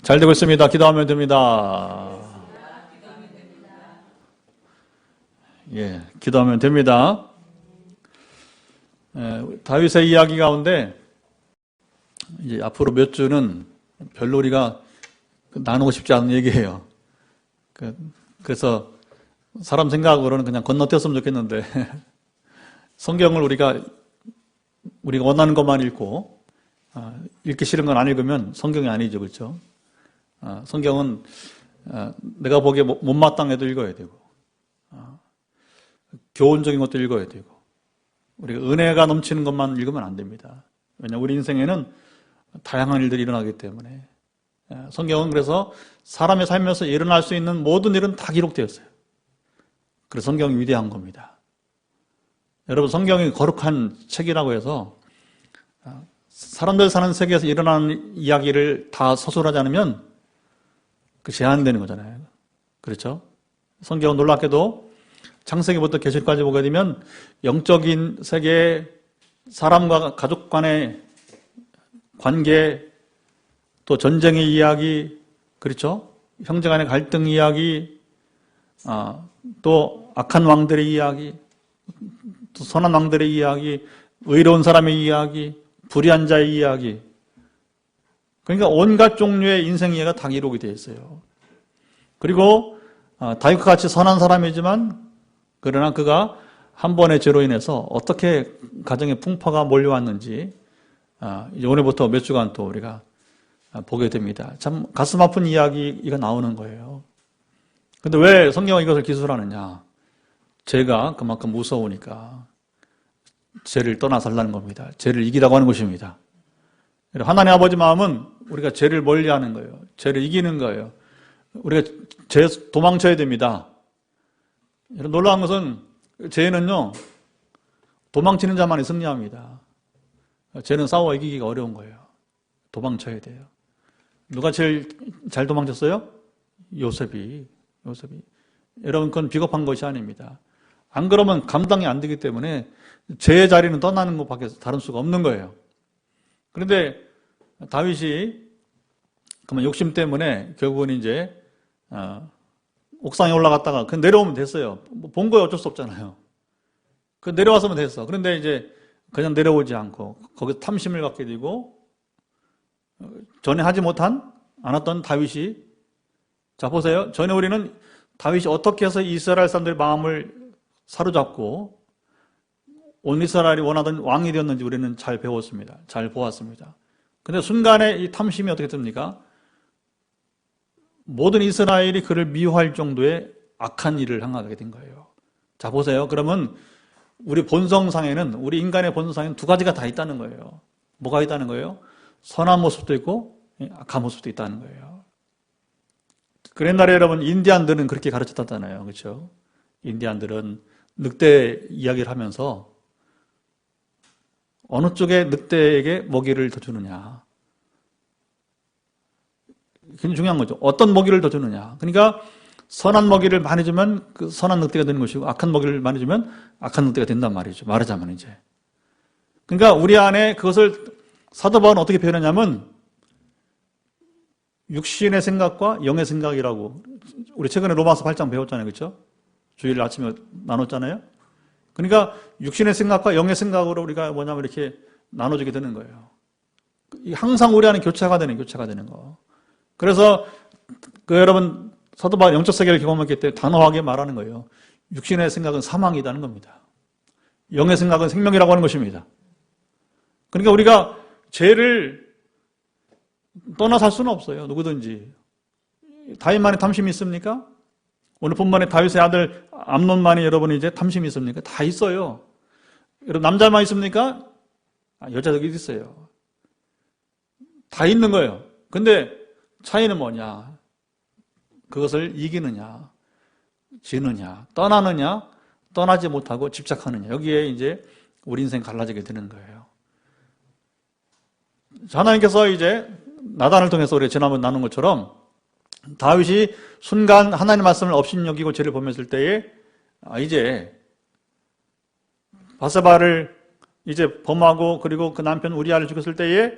잘 되고 있습니다. 기도하면 됩니다. 예, 기도하면 됩니다. 다윗의 이야기 가운데 이제 앞으로 몇 주는 별로 우리가 나누고 싶지 않은 얘기예요. 그래서 사람 생각으로는 그냥 건너뛰었으면 좋겠는데 성경을 우리가 원하는 것만 읽고 읽기 싫은 건 안 읽으면 성경이 아니죠, 그렇죠? 성경은 내가 보기에 못마땅해도 읽어야 되고 교훈적인 것도 읽어야 되고 우리가 은혜가 넘치는 것만 읽으면 안 됩니다. 왜냐하면 우리 인생에는 다양한 일들이 일어나기 때문에 성경은 그래서 사람의 삶에서 일어날 수 있는 모든 일은 다 기록되었어요. 그래서 성경이 위대한 겁니다. 여러분, 성경이 거룩한 책이라고 해서 사람들 사는 세계에서 일어나는 이야기를 다 서술하지 않으면 제한되는 거잖아요. 그렇죠? 성경은 놀랍게도 창세기부터 계시록까지 보게 되면 영적인 세계, 사람과 가족 간의 관계, 또 전쟁의 이야기, 그렇죠? 형제 간의 갈등 이야기, 또 악한 왕들의 이야기, 또 선한 왕들의 이야기, 의로운 사람의 이야기, 불의한 자의 이야기. 그러니까 온갖 종류의 인생 이야기가 다 기록이 되어 있어요. 그리고 다윗과 같이 선한 사람이지만 그러나 그가 한 번의 죄로 인해서 어떻게 가정의 풍파가 몰려왔는지 이제 오늘부터 몇 주간 또 우리가 보게 됩니다. 참 가슴 아픈 이야기가 나오는 거예요. 근데 왜 성경은 이것을 기술하느냐? 죄가 그만큼 무서우니까 죄를 떠나 살라는 겁니다. 죄를 이기라고 하는 것입니다. 하나님 아버지 마음은 우리가 죄를 멀리하는 거예요. 죄를 이기는 거예요. 우리가 죄 도망쳐야 됩니다. 놀라운 것은 죄는요 도망치는 자만이 승리합니다. 죄는 싸워 이기기가 어려운 거예요. 도망쳐야 돼요. 누가 제일 잘 도망쳤어요? 요셉이. 여러분, 그건 비겁한 것이 아닙니다. 안 그러면 감당이 안 되기 때문에 죄의 자리는 떠나는 것밖에 다른 수가 없는 거예요. 그런데 다윗이 그만 욕심 때문에 결국은 이제 옥상에 올라갔다가 그 내려오면 됐어요. 본 거에 어쩔 수 없잖아요. 그 내려왔으면 됐어. 그런데 이제 그냥 내려오지 않고 거기서 탐심을 갖게 되고 전에 하지 않았던 다윗이, 자 보세요. 전에 우리는 다윗이 어떻게 해서 이스라엘 사람들의 마음을 사로잡고 온 이스라엘이 원하던 왕이 되었는지 우리는 잘 배웠습니다. 잘 보았습니다. 근데 순간에 이 탐심이 어떻게 됩니까? 모든 이스라엘이 그를 미워할 정도의 악한 일을 행하게 된 거예요. 자 보세요. 그러면 우리 본성상에는, 우리 인간의 본성상에는 두 가지가 다 있다는 거예요. 뭐가 있다는 거예요? 선한 모습도 있고 악한 모습도 있다는 거예요. 그 옛날에 여러분 인디안들은 그렇게 가르쳤다잖아요. 그렇죠? 인디안들은 늑대 이야기를 하면서 어느 쪽에 늑대에게 먹이를 더 주느냐. 굉장히 중요한 거죠. 어떤 먹이를 더 주느냐. 그러니까 선한 먹이를 많이 주면 그 선한 늑대가 되는 것이고 악한 먹이를 많이 주면 악한 늑대가 된단 말이죠. 말하자면 이제. 그러니까 우리 안에 그것을 사도 바울은 어떻게 표현하냐면 육신의 생각과 영의 생각이라고, 우리 최근에 로마서 8장 배웠잖아요. 그렇죠? 주일 아침에 나눴잖아요. 그러니까 육신의 생각과 영의 생각으로 우리가 뭐냐면 이렇게 나눠지게 되는 거예요. 항상 우리 안에 교차가 되는 거. 그래서 여러분 사도 바울 영적 세계를 경험했기 때문에 단호하게 말하는 거예요. 육신의 생각은 사망이라는 겁니다. 영의 생각은 생명이라고 하는 것입니다. 그러니까 우리가 죄를 떠나 살 수는 없어요. 누구든지. 다윗만의 탐심이 있습니까? 오늘 본문에 다윗의 아들 암논만이 여러분이 이제 탐심이 있습니까? 다 있어요. 여러분 남자만 있습니까? 여자들이 있어요. 다 있는 거예요. 근데 차이는 뭐냐? 그것을 이기느냐, 지느냐, 떠나느냐, 떠나지 못하고 집착하느냐. 여기에 이제 우리 인생 갈라지게 되는 거예요. 하나님께서 이제 나단을 통해서 우리 지난번 나눈 것처럼 다윗이 순간 하나님의 말씀을 업신여기고 죄를 범했을 때에 이제 바세바를 이제 범하고 그리고 그 남편 우리아를 죽였을 때에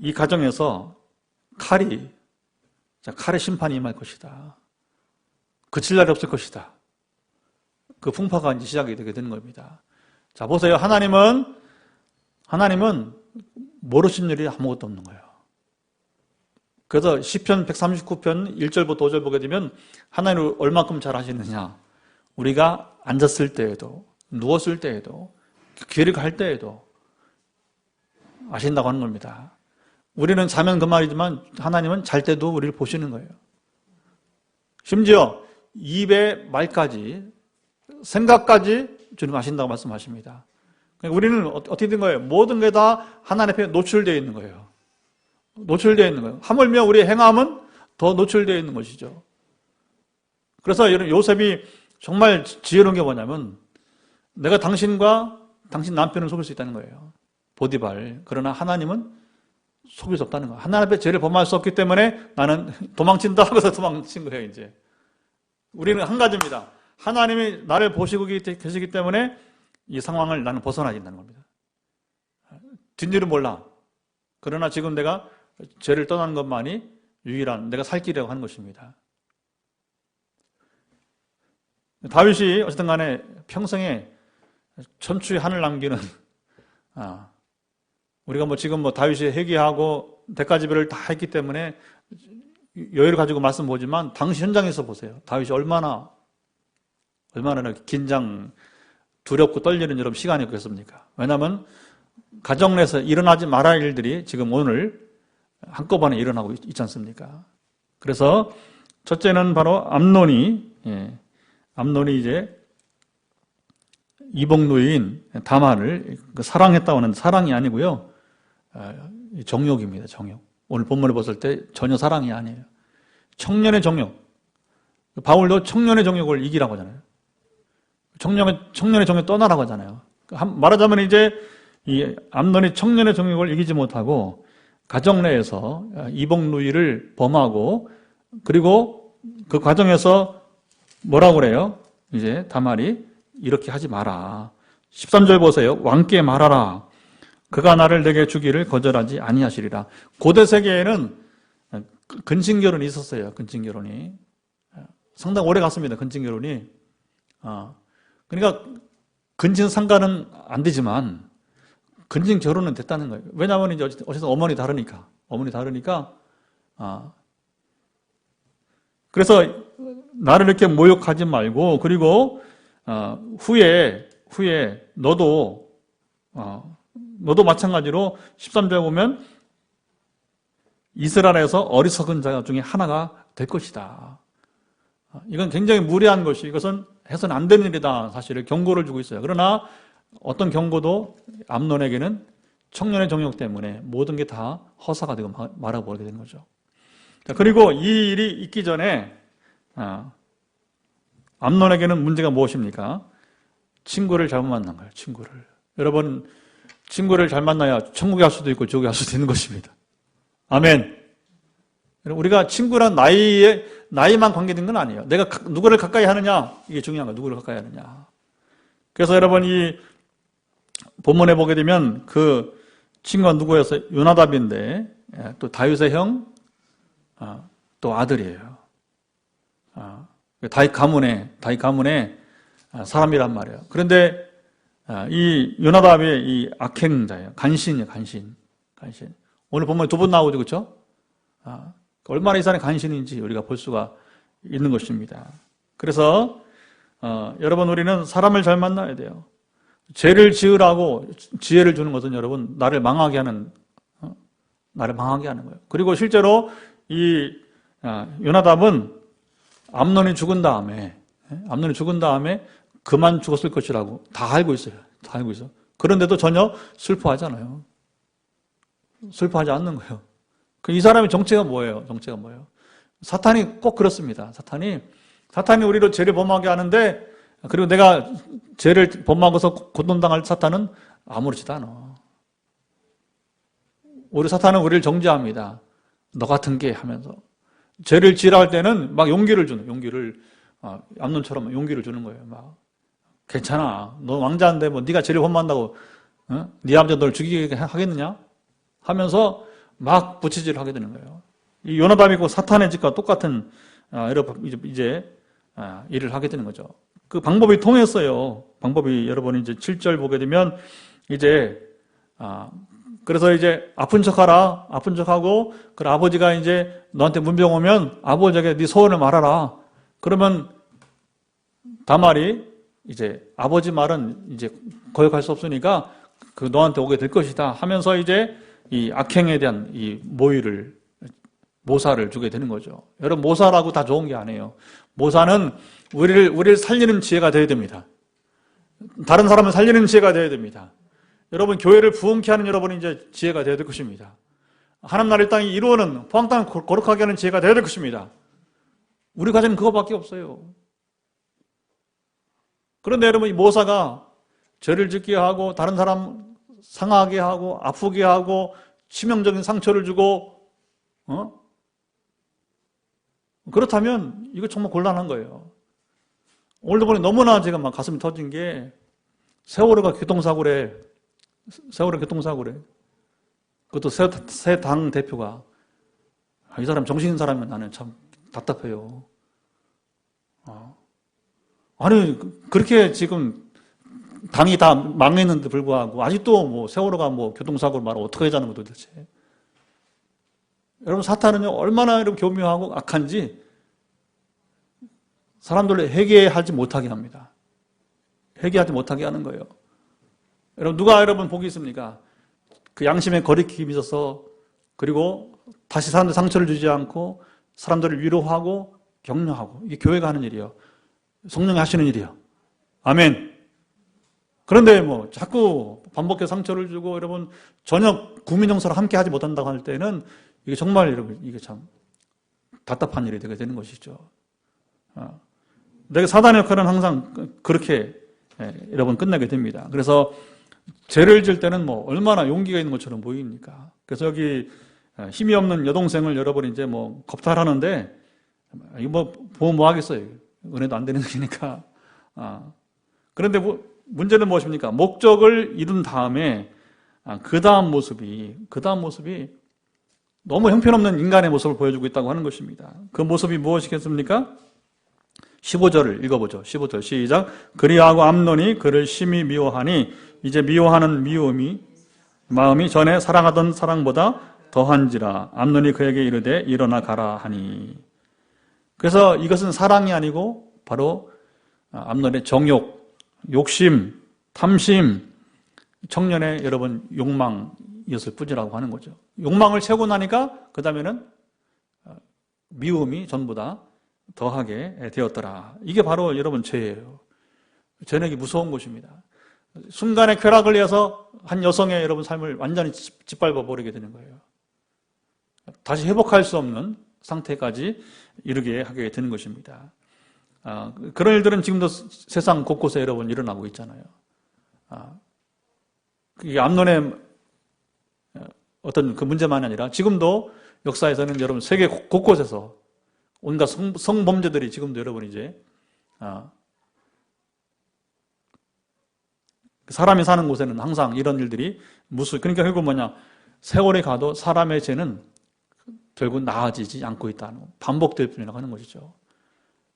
이 가정에서 칼이, 칼의 심판이 임할 것이다. 그칠 날이 없을 것이다. 그 풍파가 이제 시작이 되게 되는 겁니다. 자, 보세요. 하나님은 모르신 일이 아무것도 없는 거예요. 그래서 시편 139편 1절부터 5절 보게 되면 하나님을 얼마큼 잘 아시느냐. 우리가 앉았을 때에도, 누웠을 때에도, 길을 갈 때에도 아신다고 하는 겁니다. 우리는 자면 그 말이지만 하나님은 잘 때도 우리를 보시는 거예요. 심지어 입의 말까지, 생각까지 주님 아신다고 말씀하십니다. 그러니까 우리는 어떻게 된 거예요? 모든 게 다 하나님 앞에 노출되어 있는 거예요. 노출되어 있는 거예요. 하물며 우리의 행함은 더 노출되어 있는 것이죠. 그래서 요셉이 정말 지혜로운 게 뭐냐면 내가 당신과 당신 남편을 속일 수 있다는 거예요. 보디발. 그러나 하나님은 속일 수 없다는 거예요. 하나님 앞에 죄를 범할 수 없기 때문에 나는 도망친다 하고서 도망친 거예요, 이제. 우리는 한 가지입니다. 하나님이 나를 보시고 계시기 때문에 이 상황을 나는 벗어나야 된다는 겁니다. 뒷일은 몰라. 그러나 지금 내가 죄를 떠나는 것만이 유일한 내가 살 길이라고 하는 것입니다. 다윗이 어쨌든 간에 평생에 천추의 한을 남기는 우리가 지금 다윗이 회개하고 대가지배를 다 했기 때문에 여유를 가지고 말씀 보지만 당시 현장에서 보세요. 다윗이 얼마나 긴장, 두렵고 떨리는 여러분 시간이 그랬습니까? 왜냐하면 가정 내에서 일어나지 말아야 할 일들이 지금 오늘 한꺼번에 일어나고 있지 않습니까? 그래서 첫째는 바로 암논이 이제 이복누이인 다말을 사랑했다고 하는 사랑이 아니고요. 정욕입니다. 정욕. 오늘 본문을 봤을 때 전혀 사랑이 아니에요. 청년의 정욕. 바울도 청년의 정욕을 이기라고 하잖아요. 청년의 정욕 떠나라고 하잖아요. 말하자면 이제 이 암논이 청년의 정욕을 이기지 못하고 가정 내에서 이복누이를 범하고 그리고 그 과정에서 뭐라고 그래요? 이제 다말이 이렇게 하지 마라. 13절 보세요. 왕께 말하라. 그가 나를 내게 주기를 거절하지 아니하시리라. 고대 세계에는 근친결혼이 있었어요. 근친결혼이. 상당히 오래 갔습니다. 근친결혼이. 그러니까 근친상간은 안 되지만 근친결혼은 됐다는 거예요. 왜냐하면 이제 어쨌든 어머니 다르니까. 그래서 나를 이렇게 모욕하지 말고 그리고 후에 너도 마찬가지로 13절에 보면 이스라엘에서 어리석은 자 중에 하나가 될 것이다. 이건 굉장히 무례한 것이 이것은 해서는 안 되는 일이다. 사실을 경고를 주고 있어요. 그러나 어떤 경고도 암논에게는 청년의 정욕 때문에 모든 게 다 허사가 되고 말아버리게 되는 거죠. 그리고 이 일이 있기 전에 암논에게는 문제가 무엇입니까? 친구를 잘못 만난 거예요. 친구를. 여러분, 친구를 잘 만나야 천국에 갈 수도 있고 지옥에 갈 수도 있는 것입니다. 아멘. 우리가 친구란 나이만 관계된 건 아니에요. 내가 누구를 가까이 하느냐, 이게 중요한 거예요. 누구를 가까이 하느냐. 그래서 여러분, 이 본문에 보게 되면 그 친구가 누구였어요? 요나답인데, 또 다윗의 형, 또 아들이에요. 다윗 가문의 사람이란 말이에요. 그런데 이 요나답의 이 악행자예요. 간신이에요. 간신. 오늘 보면 두 번 나오죠, 그렇죠? 얼마나 이 사람이 간신인지 우리가 볼 수가 있는 것입니다. 그래서 여러분 우리는 사람을 잘 만나야 돼요. 죄를 지으라고 지혜를 주는 것은 여러분 나를 망하게 하는 거예요. 그리고 실제로 이 요나답은 암논이 죽은 다음에 그만 죽었을 것이라고 다 알고 있어요. 그런데도 전혀 슬퍼하잖아요. 슬퍼하지 않는 거예요. 이 사람의 정체가 뭐예요? 사탄이 꼭 그렇습니다. 사탄이 우리로 죄를 범하게 하는데 그리고 내가 죄를 범하고서 고통당할 사탄은 아무렇지도 않아. 우리 사탄은 우리를 정죄합니다. 너 같은 게 하면서 죄를 지으라 할 때는 막 용기를 암논처럼 용기를 주는 거예요. 막 괜찮아. 너 왕자인데 뭐 네가 죄를 범한다고 네 아버지가 널 죽이게 하겠느냐? 하면서 막 부치질을 하게 되는 거예요. 이 요나답이 그 사탄의 집과 똑같은 이제 일을 하게 되는 거죠. 그 방법이 통했어요. 방법이 여러분 이제 7절 보게 되면 이제 그래서 이제 아픈 척하라. 아픈 척하고 그 아버지가 이제 너한테 문병 오면 아버지에게 네 소원을 말하라. 그러면 다말이 이제 아버지 말은 이제 거역할 수 없으니까 그 너한테 오게 될 것이다 하면서 이제 이 악행에 대한 이 모사를 주게 되는 거죠. 여러분 모사라고 다 좋은 게 아니에요. 모사는 우리를 살리는 지혜가 되어야 됩니다. 다른 사람을 살리는 지혜가 되어야 됩니다. 여러분 교회를 부흥케 하는 여러분이 이제 지혜가 되어야 될 것입니다. 하나님 나라의 땅이 이루어는 포항 땅을 거룩하게 하는 지혜가 되어야 될 것입니다. 우리 과제는 그거밖에 없어요. 그런데 여러분 이 모사가 죄를 짓게 하고 다른 사람 상하게 하고 아프게 하고 치명적인 상처를 주고 그렇다면 이거 정말 곤란한 거예요. 오늘도 보니 너무나 제가 막 가슴이 터진 게 세월호가 교통사고래. 세월호 교통사고래. 그것도 새 당 대표가 이 사람 정신 있는 사람이면 나는 참 답답해요. 아니 그렇게 지금 당이 다 망했는데 불구하고 아직도 뭐 세월호가 뭐 교통사고를 말하면 어떻게 하자는 거죠 도대체. 여러분 사탄은요 얼마나 이렇게 교묘하고 악한지 사람들을 회개하지 못하게 합니다. 회개하지 못하게 하는 거예요. 여러분 누가 여러분 복이 있습니까? 그 양심의 거리낌이 있어서 그리고 다시 사람들 상처를 주지 않고 사람들을 위로하고 격려하고 이게 교회가 하는 일이에요. 성령이 하시는 일이에요. 아멘. 그런데 뭐 자꾸 반복해서 상처를 주고 여러분 전혀 국민정서를 함께 하지 못한다고 할 때는 이게 정말 여러분 이게 참 답답한 일이 되게 되는 것이죠. 내가 사단의 역할은 항상 그렇게 여러분 끝나게 됩니다. 그래서 죄를 질 때는 뭐 얼마나 용기가 있는 것처럼 보입니까? 그래서 여기 힘이 없는 여동생을 여러분이 이제 뭐 겁탈하는데 이거 뭐 보면 뭐 하겠어요? 은혜도 안 되는 일이니까. 그런데 문제는 무엇입니까? 목적을 이룬 다음에 그 다음 모습이 너무 형편없는 인간의 모습을 보여주고 있다고 하는 것입니다. 그 모습이 무엇이겠습니까? 15절을 읽어보죠. 15절 시작. 그리하고 암논이 그를 심히 미워하니 이제 미워하는 마음이 전에 사랑하던 사랑보다 더한지라. 암논이 그에게 이르되 일어나 가라 하니. 그래서 이것은 사랑이 아니고 바로 암논의 정욕, 욕심, 탐심, 청년의 여러분 욕망이었을 뿐이라고 하는 거죠. 욕망을 채우고 나니까 그 다음에는 미움이 전부 다 더하게 되었더라. 이게 바로 여러분 죄예요. 죄는 이게 무서운 것입니다. 순간의 쾌락을 위해서 한 여성의 여러분 삶을 완전히 짓밟아 버리게 되는 거예요. 다시 회복할 수 없는 상태까지 이르게 하게 되는 것입니다. 그런 일들은 지금도 세상 곳곳에 여러분 일어나고 있잖아요. 이게 암논의 어떤 그 문제만이 아니라 지금도 역사에서는 여러분 세계 곳곳에서 온갖 성범죄들이 지금도 여러분 이제 사람이 사는 곳에는 항상 이런 일들이 그러니까 결국 뭐냐, 세월이 가도 사람의 죄는 결국 나아지지 않고 있다는 반복될 뿐이라고 하는 것이죠.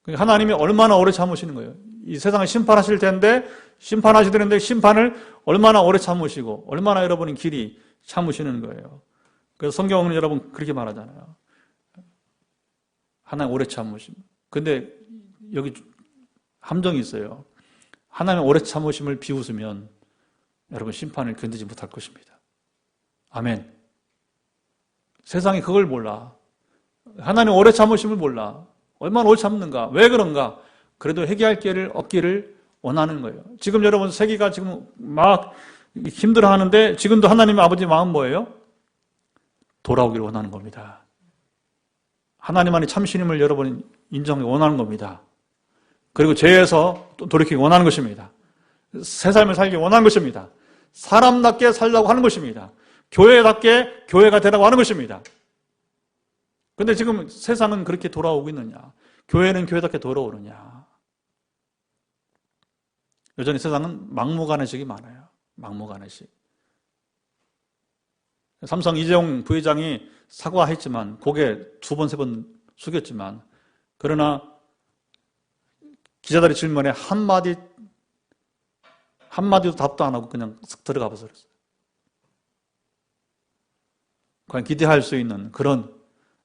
하나님이 얼마나 오래 참으시는 거예요. 이 세상을 심판하실 텐데 심판하시는데 심판을 얼마나 오래 참으시고 얼마나 여러분이 길이 참으시는 거예요. 그래서 성경은 여러분 그렇게 말하잖아요. 하나님 오래 참으심. 근데 여기 함정이 있어요. 하나님 오래 참으심을 비웃으면 여러분 심판을 견디지 못할 것입니다. 아멘. 세상이 그걸 몰라. 하나님 오래 참으심을 몰라. 얼마나 오래 참는가? 왜 그런가? 그래도 회개할 기회를 얻기를 원하는 거예요. 지금 여러분 세계가 지금 막 힘들어하는데 지금도 하나님의 아버지 마음 뭐예요? 돌아오기를 원하는 겁니다. 하나님 안에 참신임을 여러분 인정하기 원하는 겁니다. 그리고 죄에서 또 돌이키기 원하는 것입니다. 새 삶을 살기 원하는 것입니다. 사람답게 살라고 하는 것입니다. 교회답게 교회가 되라고 하는 것입니다. 그런데 지금 세상은 그렇게 돌아오고 있느냐? 교회는 교회답게 돌아오느냐? 여전히 세상은 막무가내식이 많아요. 막무가내식. 삼성 이재용 부회장이 사과했지만 고개 2번, 3번 숙였지만 그러나 기자들의 질문에 한마디도 답도 안 하고 그냥 쓱 들어가 버렸어요. 과연 기대할 수 있는 그런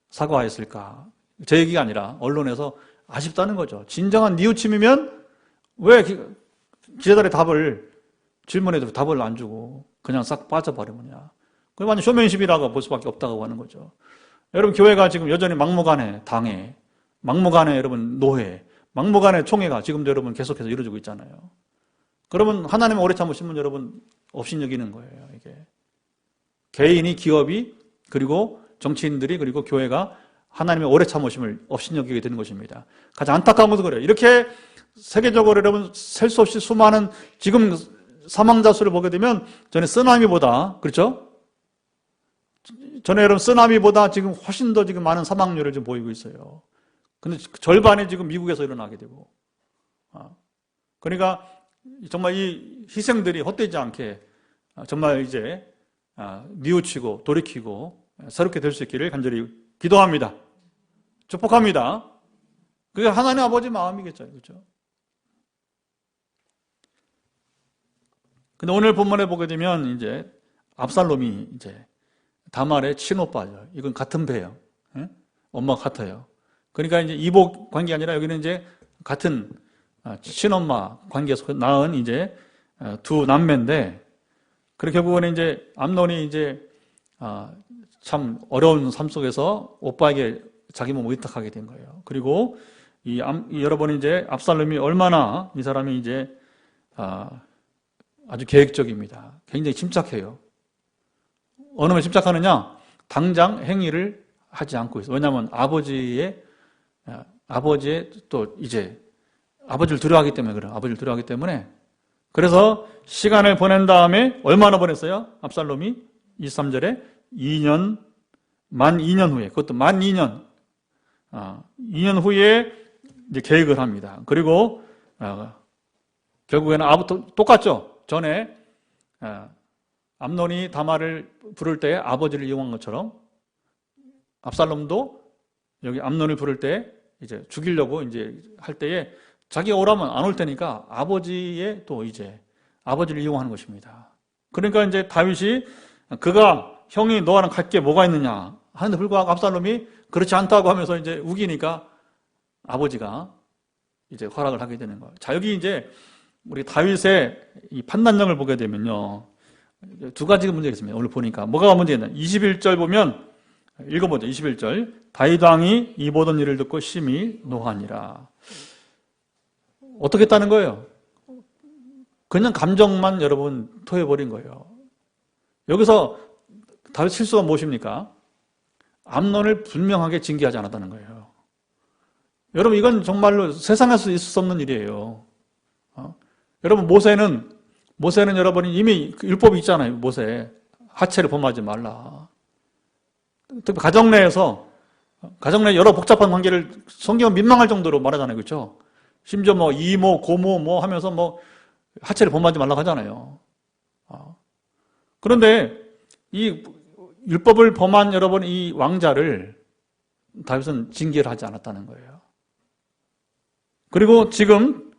사과였을까? 제 얘기가 아니라 언론에서 아쉽다는 거죠. 진정한 뉘우침이면 왜 기자들의 질문에도 답을 안 주고 그냥 싹 빠져버리느냐. 그게 완전 쇼맨십이라고 볼 수밖에 없다고 하는 거죠. 여러분, 교회가 지금 여전히 막무가내 당회, 막무가내 여러분 노회, 막무가내 총회가 지금도 여러분 계속해서 이루어지고 있잖아요. 그러면 하나님의 오래 참으시면 여러분 업신여기는 거예요, 이게. 개인이, 기업이, 그리고 정치인들이, 그리고 교회가 하나님의 오래 참으심을 업신여기게 되는 것입니다. 가장 안타까운 것도 그래요. 이렇게 세계적으로 여러분 셀 수 없이 수많은 지금 사망자 수를 보게 되면 전에 쓰나미보다, 그렇죠? 전에 여러분 쓰나미보다 지금 훨씬 더 지금 많은 사망률을 지금 보이고 있어요. 근데 절반이 지금 미국에서 일어나게 되고. 그러니까 정말 이 희생들이 헛되지 않게 정말 이제 뉘우치고 돌이키고 새롭게 될 수 있기를 간절히 기도합니다. 축복합니다. 그게 하나님 아버지 마음이겠죠. 그렇죠? 근데 오늘 본문에 보게 되면 이제 압살롬이 이제 다말의 친오빠죠. 이건 같은 배예요. 예? 엄마가 같아요. 그러니까 이제 이복 관계가 아니라 여기는 이제 같은 친엄마 관계에서 낳은 이제 두 남매인데, 그리고 결국은 이제 암논이 이제 참 어려운 삶 속에서 오빠에게 자기 몸을 의탁하게 된 거예요. 그리고 여러분 이제 압살롬이 얼마나 이 사람이 이제 아주 계획적입니다. 굉장히 침착해요. 어느 면 침착하느냐? 당장 행위를 하지 않고 있어요. 왜냐하면 아버지의 또 이제 아버지를 두려워하기 때문에 그래요. 아버지를 두려워하기 때문에. 그래서 시간을 보낸 다음에 얼마나 보냈어요? 압살롬이 23절에 만 2년 후에, 그것도 만 2년 2년 후에 이제 계획을 합니다. 그리고 결국에는 똑같죠. 전에 암논이 다말을 부를 때 아버지를 이용한 것처럼 압살롬도 여기 암논을 부를 때 이제 죽이려고 이제 할 때에 자기가 오라면 안 올 테니까 아버지의 또 이제 아버지를 이용하는 것입니다. 그러니까 이제 다윗이 그가 형이 너랑 갈 게 뭐가 있느냐 하는데 불구하고 압살롬이 그렇지 않다고 하면서 이제 우기니까 아버지가 이제 허락을 하게 되는 거예요. 자, 여기 이제 우리 다윗의 이 판단력을 보게 되면요. 두 가지 문제가 있습니다. 오늘 보니까. 뭐가 문제냐. 21절 보면, 읽어보죠. 21절. 다윗 왕이 이 모든 일을 듣고 심히 노하니라. 어떻게 했다는 거예요? 그냥 감정만 여러분 토해버린 거예요. 여기서 다윗 실수가 무엇입니까? 암논을 분명하게 징계하지 않았다는 거예요. 여러분, 이건 정말로 세상에서 있을 수 없는 일이에요. 여러분, 모세는 여러분이 이미 율법이 있잖아요. 모세. 하체를 범하지 말라. 특히 가정 내 여러 복잡한 관계를 성경은 민망할 정도로 말하잖아요. 그렇죠? 심지어 뭐 이모, 고모 뭐 하면서 뭐 하체를 범하지 말라고 하잖아요. 그런데 이 율법을 범한 여러분 이 왕자를 다윗은 징계를 하지 않았다는 거예요. 그리고 지금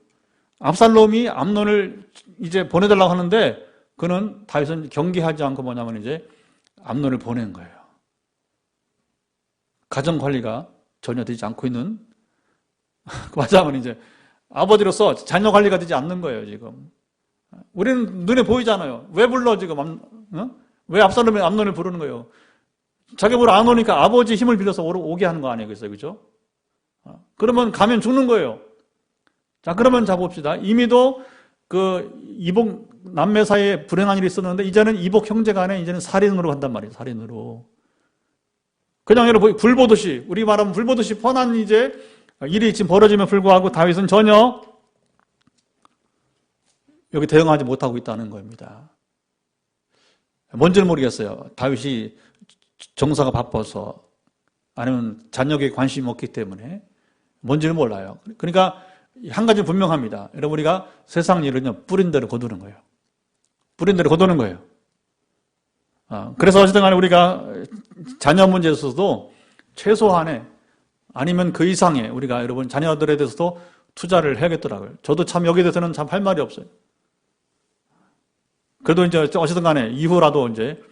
압살롬이 암논을 이제 보내달라고 하는데 그는 다윗은 경계하지 않고 뭐냐면 이제 암논을 보낸 거예요. 가정 관리가 전혀 되지 않고 있는 맞아면 이제 아버지로서 자녀 관리가 되지 않는 거예요, 지금. 우리는 눈에 보이잖아요. 왜 불러, 지금? 왜 압살롬이 암논을 부르는 거예요? 자기 보러 안 오니까 아버지 힘을 빌려서 오게 하는 거 아니겠어요, 그죠? 그러면 가면 죽는 거예요. 자, 그러면 잡읍시다. 이미도 그 이복 남매 사이에 불행한 일이 있었는데 이제는 이복 형제 간에 이제는 살인으로 간단 말이에요, 살인으로. 그냥 여러분, 불 보듯이, 우리 말하면 불 보듯이 뻔한 이제 일이 지금 벌어지면 불구하고 다윗은 전혀 여기 대응하지 못하고 있다는 겁니다. 뭔지는 모르겠어요. 다윗이 정사가 바빠서 아니면 자녀에게 관심이 없기 때문에 뭔지는 몰라요. 그러니까 한 가지 분명합니다. 여러분, 우리가 세상 일은요, 뿌린 대로 거두는 거예요. 뿌린 대로 거두는 거예요. 그래서 어쨌든 간에 우리가 자녀 문제에서도 최소한의 아니면 그 이상의 우리가 여러분 자녀들에 대해서도 투자를 해야겠더라고요. 저도 참 여기에 대해서는 참 할 말이 없어요. 그래도 이제 어쨌든 간에 이후라도 이제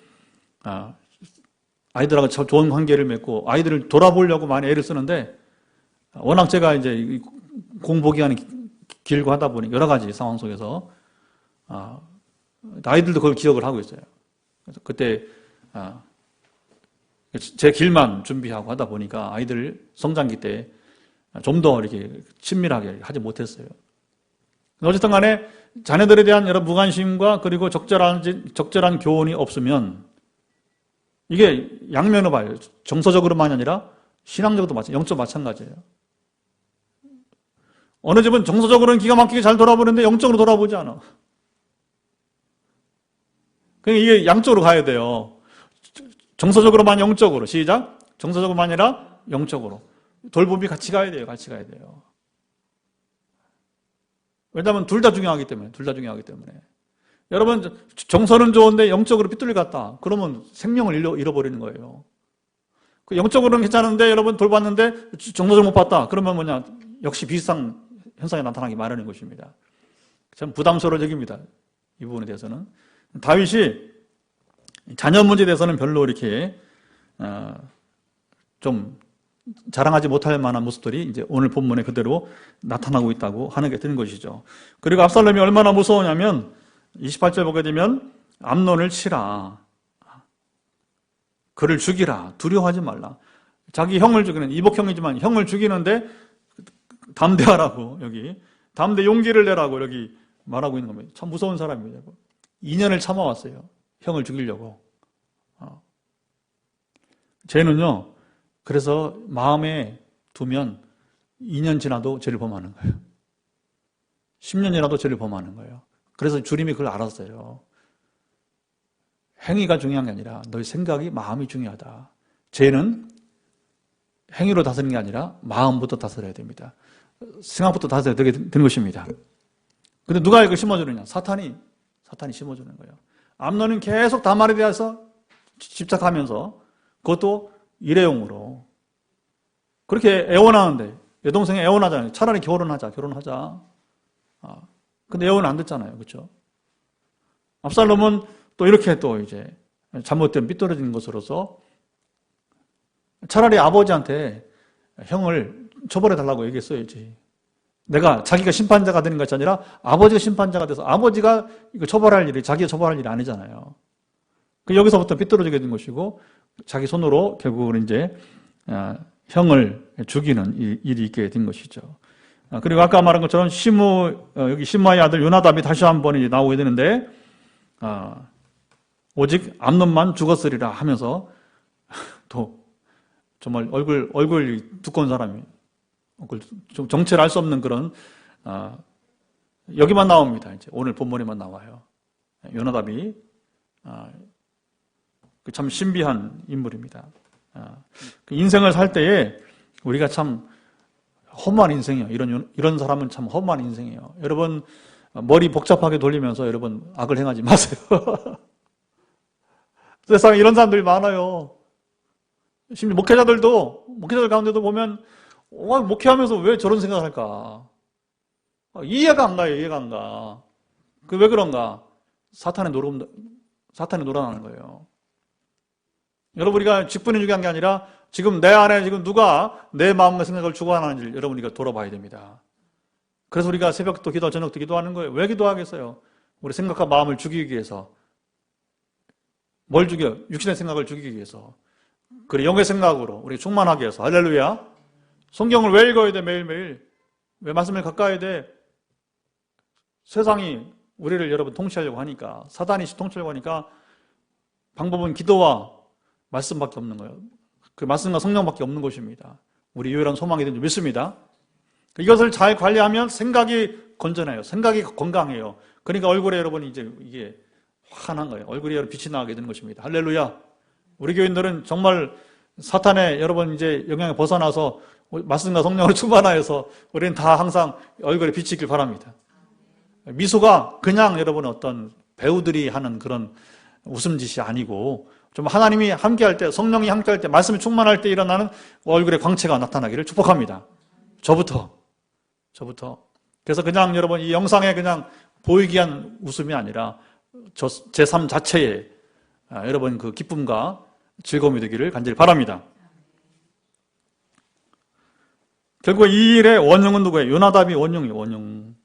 아이들하고 참 좋은 관계를 맺고 아이들을 돌아보려고 많이 애를 쓰는데 워낙 제가 이제 공부 기간이 길고 하다 보니 여러 가지 상황 속에서 아이들도 그걸 기억을 하고 있어요. 그래서 그때 제 길만 준비하고 하다 보니까 아이들 성장기 때 좀 더 이렇게 친밀하게 하지 못했어요. 어쨌든 간에 자녀들에 대한 여러 무관심과 그리고 적절한 교훈이 없으면 이게 양면으로 봐요. 정서적으로만이 아니라 신앙적으로도 영적 마찬가지예요. 어느 집은 정서적으로는 기가 막히게 잘 돌아보는데 영적으로 돌아보지 않아. 그러니까 이게 양쪽으로 가야 돼요. 정서적으로만 영적으로. 시작. 정서적으로만 아니라 영적으로. 돌봄이 같이 가야 돼요. 같이 가야 돼요. 왜냐하면 둘 다 중요하기 때문에. 여러분 정서는 좋은데 영적으로 삐뚤리 갔다. 그러면 생명을 잃어버리는 거예요. 영적으로는 괜찮은데 여러분 돌봤는데 정서적으로 못 봤다. 그러면 뭐냐. 역시 비슷한 현상이 나타나기 마련인 것입니다. 참 부담스러워 여깁니다. 이 부분에 대해서는. 다윗이 자녀 문제에 대해서는 별로 이렇게 좀 자랑하지 못할 만한 모습들이 이제 오늘 본문에 그대로 나타나고 있다고 하는 게 되는 것이죠. 그리고 압살롬이 얼마나 무서우냐면 28절 보게 되면 암논을 치라. 그를 죽이라. 두려워하지 말라. 자기 형을 죽이는 이복형이지만 형을 죽이는데 담대하라고 여기 담대 용기를 내라고 여기 말하고 있는 겁니다. 참 무서운 사람입니다. 2년을 참아왔어요. 형을 죽이려고. 쟤는요. 그래서 마음에 두면 2년 지나도 죄를 범하는 거예요. 10년 지나도 죄를 범하는 거예요. 그래서 주님이 그걸 알았어요. 행위가 중요한 게 아니라 너의 생각이 마음이 중요하다. 죄는 행위로 다스리는 게 아니라 마음부터 다스려야 됩니다. 생각부터 다스려야 되는 것입니다. 근데 누가 이걸 심어주느냐? 사탄이 심어주는 거예요. 암논은 계속 다말에 대해서 집착하면서 그것도 일회용으로 그렇게 애원하는데 여동생이 애원하잖아요. 차라리 결혼하자. 근데 애원 안 듣잖아요. 그렇죠? 압살롬은 또 이렇게 또 이제 잘못된 삐뚤어진 것으로서 차라리 아버지한테 형을 처벌해 달라고 얘기했어야지. 내가 자기가 심판자가 되는 것이 아니라 아버지가 심판자가 돼서 아버지가 이거 처벌할 일이 자기가 처벌할 일이 아니잖아요. 여기서부터 삐뚤어지게 된 것이고 자기 손으로 결국은 이제 형을 죽이는 일이 있게 된 것이죠. 그리고 아까 말한 것처럼 여기 시므아의 아들 요나답이 다시 한번 나오게 되는데 오직 암논만 죽었으리라 하면서 또 정말 얼굴이 두꺼운 사람이 좀 정체를 알 수 없는 그런 여기만 나옵니다. 이제 오늘 본문에만 나와요. 요나답이 참 신비한 인물입니다. 인생을 살 때에 우리가 참 험한 인생이에요. 이런 사람은 참 험한 인생이에요. 여러분 머리 복잡하게 돌리면서 여러분 악을 행하지 마세요. 세상에 이런 사람들이 많아요. 심지어 목회자들 가운데도 보면 목회하면서 왜 저런 생각을 할까? 이해가 안 가. 왜 그런가? 사탄의 놀아나는 거예요. 여러분, 우리가 직분이 중요한 게 아니라 지금 내 안에 지금 누가 내 마음과 생각을 주관하는지 여러분 우리가 돌아봐야 됩니다. 그래서 우리가 새벽도 기도, 저녁도 기도하는 거예요. 왜 기도하겠어요? 우리 생각과 마음을 죽이기 위해서. 뭘 죽여? 육신의 생각을 죽이기 위해서. 그래, 영의 생각으로 우리 충만하게 위해서. 할렐루야. 성경을 왜 읽어야 돼, 매일매일? 왜 말씀을 가까이 돼? 세상이 우리를 여러분 통치하려고 하니까, 사단이 통치하려고 하니까 방법은 기도와 말씀밖에 없는 거예요. 그 말씀과 성령밖에 없는 것입니다. 우리 유일한 소망이 된 줄 믿습니다. 이것을 잘 관리하면 생각이 건전해요. 생각이 건강해요. 그러니까 얼굴에 여러분 이제 이게 환한 거예요. 얼굴에 여러분 빛이 나게 되는 것입니다. 할렐루야. 우리 교인들은 정말 사탄의 여러분 이제 영향에 벗어나서 말씀과 성령으로 충만하여서 우리는 다 항상 얼굴에 빛이 있길 바랍니다. 미소가 그냥 여러분 어떤 배우들이 하는 그런 웃음짓이 아니고 좀 하나님이 함께할 때, 성령이 함께할 때, 말씀이 충만할 때 일어나는 얼굴의 광채가 나타나기를 축복합니다. 저부터. 그래서 그냥 여러분 이 영상에 그냥 보이기 위한 웃음이 아니라 제 삶 자체에 여러분 그 기쁨과 즐거움이 되기를 간절히 바랍니다. 결국 이 일의 원흉은 누구예요? 요나답이 원흉이에요, 원흉.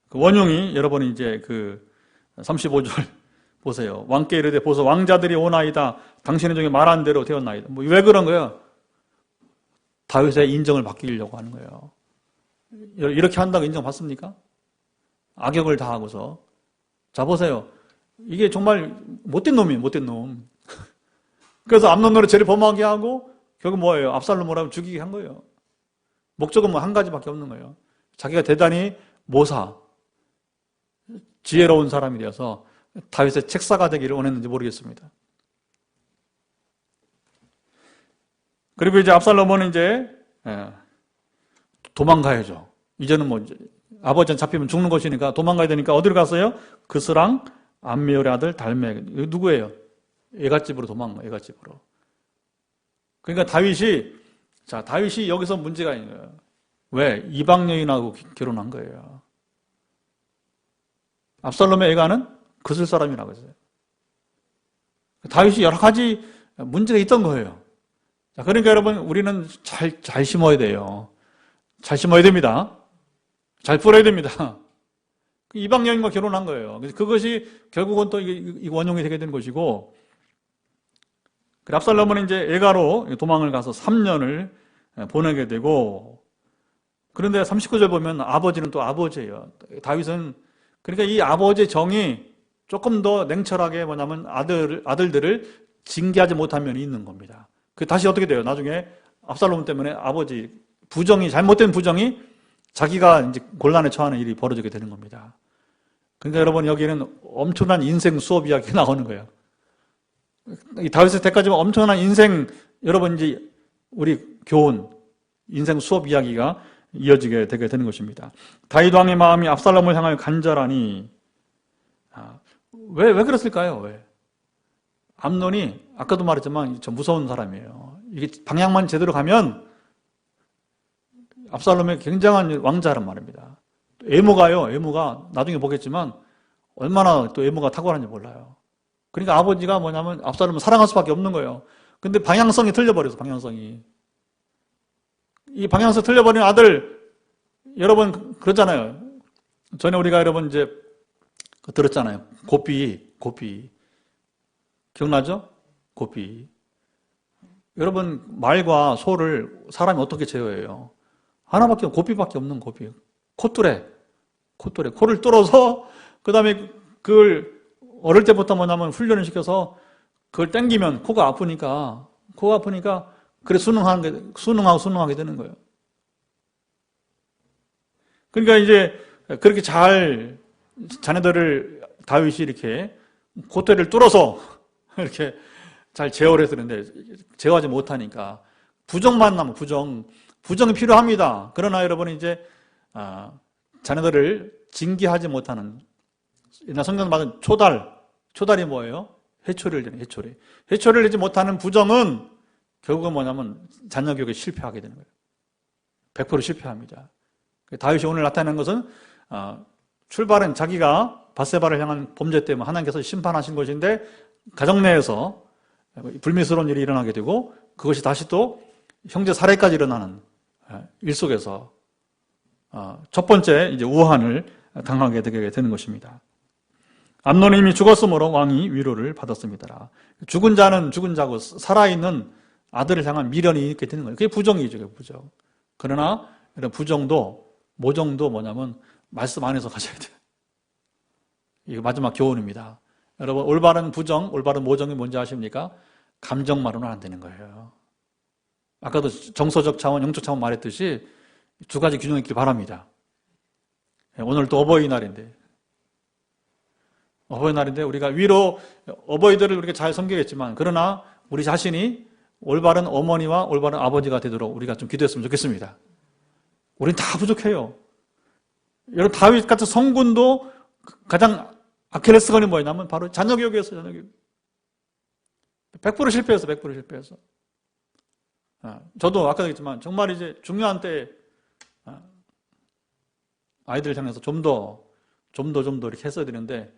그 원흉이 여러분이 이제 그 35절 보세요. 왕께 이르되 보소 왕자들이 오나이다. 당신의 중에 말한 대로 되었나이다. 뭐 왜 그런 거예요? 다윗의 인정을 받기려고 하는 거예요. 이렇게 한다고 인정받습니까? 악역을 다 하고서. 자 보세요. 이게 정말 못된 놈이에요. 못된 놈. 그래서 암논으로 죄를 범하게 하고 결국 뭐예요? 압살롬을 죽이게 한 거예요. 목적은 뭐 한 가지밖에 없는 거예요. 자기가 대단히 모사, 지혜로운 사람이 되어서 다윗의 책사가 되기를 원했는지 모르겠습니다. 그리고 이제 압살롬은 이제 도망가야죠. 이제는 뭐 아버지한테 잡히면 죽는 것이니까 도망가야 되니까 어디로 갔어요? 그스랑 암미엘의 아들 달메. 이거 누구예요? 애갓집으로 도망가요. 애갓집으로. 그러니까 다윗이 여기서 문제가 있는 거예요. 왜? 이방 여인하고 결혼한 거예요. 압살롬의 애가는 그슬 사람이라고 했어요. 다윗이 여러 가지 문제가 있던 거예요. 자, 그러니까 여러분 우리는 잘 심어야 돼요. 잘 심어야 됩니다. 잘 뿌려야 됩니다. 이방 여인과 결혼한 거예요. 그것이 결국은 또 이 원흉이 되게 된 것이고, 압살롬은 이제 애가로 도망을 가서 3년을 보내게 되고, 그런데 39절 보면 아버지는 또 아버지예요. 다윗은 그러니까 이 아버지의 정이 조금 더 냉철하게 뭐냐면 아들들을 징계하지 못한 면이 있는 겁니다. 그 다시 어떻게 돼요? 나중에 압살롬 때문에 아버지 잘못된 부정이 자기가 이제 곤란에 처하는 일이 벌어지게 되는 겁니다. 그러니까 여러분 여기는 엄청난 인생 수업 이야기가 나오는 거예요. 이 다윗의 때까지만 엄청난 인생, 여러분 이제 우리 교훈, 인생 수업 이야기가 이어지게 되게 되는 것입니다. 다윗 왕의 마음이 압살롬을 향하여 간절하니, 왜 그랬을까요? 왜? 암논이 아까도 말했지만 좀 무서운 사람이에요. 이게 방향만 제대로 가면 압살롬의 굉장한 왕자란 말입니다. 애모가 나중에 보겠지만 얼마나 또 애모가 탁월한지 몰라요. 그러니까 아버지가 뭐냐면 압살롬을 사랑할 수밖에 없는 거예요. 근데 방향성이 틀려버려서 방향성이. 이 방향성 틀려버린 아들, 여러분 그러잖아요. 전에 우리가 여러분 이제 들었잖아요. 고삐. 기억나죠? 고삐. 여러분 말과 소를 사람이 어떻게 제어해요? 하나밖에 고삐밖에 없는 고삐. 콧뚜레. 코를 뚫어서 그 다음에 그걸 어릴 때부터 뭐냐면 훈련을 시켜서 그걸 땡기면 코가 아프니까 그래 순응하게 되는 거예요. 그러니까 이제 그렇게 잘 자녀들을 다윗이 이렇게 콧대를 뚫어서 이렇게 잘 제어를 해서 그런데 제어하지 못하니까 부정만 남은 부정이 필요합니다. 그러나 여러분 이제 자녀들을 징계하지 못하는 옛날 성경 받은 초달이 뭐예요? 해초리를 되는 해초리를 내지 못하는 부정은 결국은 뭐냐면 자녀 교육에 실패하게 되는 거예요. 100% 실패합니다. 다윗이 오늘 나타낸 것은 출발은 자기가 밧세바를 향한 범죄 때문에 하나님께서 심판하신 것인데 가정 내에서 불미스러운 일이 일어나게 되고 그것이 다시 또 형제 살해까지 일어나는 일 속에서 첫 번째 이제 우환을 당하게 되게 되는 것입니다. 암논이 이미 죽었으므로 왕이 위로를 받았습니다. 죽은 자는 죽은 자고 살아있는 아들을 향한 미련이 있게 되는 거예요. 그게 부정이죠, 부정. 그러나 이런 모정도 뭐냐면 말씀 안에서 가져야 돼요. 이거 마지막 교훈입니다. 여러분 올바른 모정이 뭔지 아십니까? 감정만으로는 안 되는 거예요. 아까도 정서적 차원, 영적 차원 말했듯이 두 가지 균형이 있길 바랍니다. 오늘 또 어버이날인데 우리가 어버이들을 우리가 잘 섬기겠지만 그러나 우리 자신이 올바른 어머니와 올바른 아버지가 되도록 우리가 좀 기도했으면 좋겠습니다. 우린 다 부족해요. 여러분 다윗 같은 성군도 가장 아킬레스건이 뭐였냐면 바로 자녀교육이었어요. 자녀교육. 100% 실패했어. 100% 실패했어. 저도 아까 얘기했지만 정말 이제 중요한 때에 아이들을 향해서 좀 더 이렇게 했어야 되는데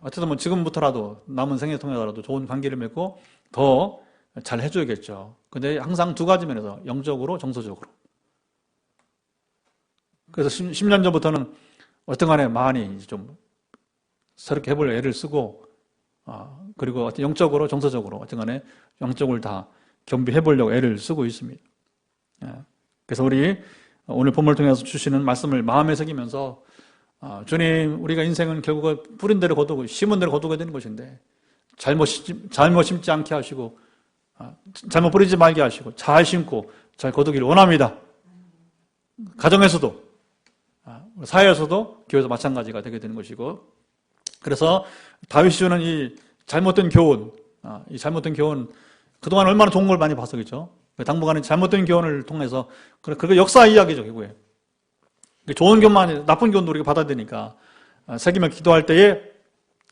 어쨌든 뭐 지금부터라도 남은 생애 통해서라도 좋은 관계를 맺고 더 잘 해줘야겠죠. 근데 항상 두 가지 면에서 영적으로 정서적으로. 그래서 10년 전부터는 어떤 간에 많이 좀 새롭게 해볼 애를 쓰고 그리고 영적으로 정서적으로 어떤 간에 영적을 다 겸비해 보려고 애를 쓰고 있습니다. 그래서 우리 오늘 본문을 통해서 주시는 말씀을 마음에 새기면서 주님, 우리가 인생은 결국은 뿌린 대로 거두고 심은 대로 거두게 되는 것인데 잘못 심지 않게 하시고 잘못 뿌리지 말게 하시고 잘 심고 잘 거두기를 원합니다. 가정에서도 사회에서도 교회에서 마찬가지가 되게 되는 것이고 그래서 다윗이 주는 이 잘못된 교훈 그동안 얼마나 좋은 걸 많이 봤었겠죠. 당분간은 잘못된 교훈을 통해서 그게 역사 이야기죠. 결국에 좋은 교훈만 나쁜 교훈도 우리가 받아야 되니까 새기며 기도할 때에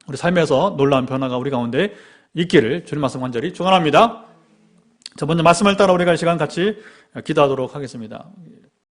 우리 삶에서 놀라운 변화가 우리 가운데 있기를 주님 말씀 간절히 축원합니다. 자, 먼저 말씀을 따라 우리가 이 시간 같이 기도하도록 하겠습니다.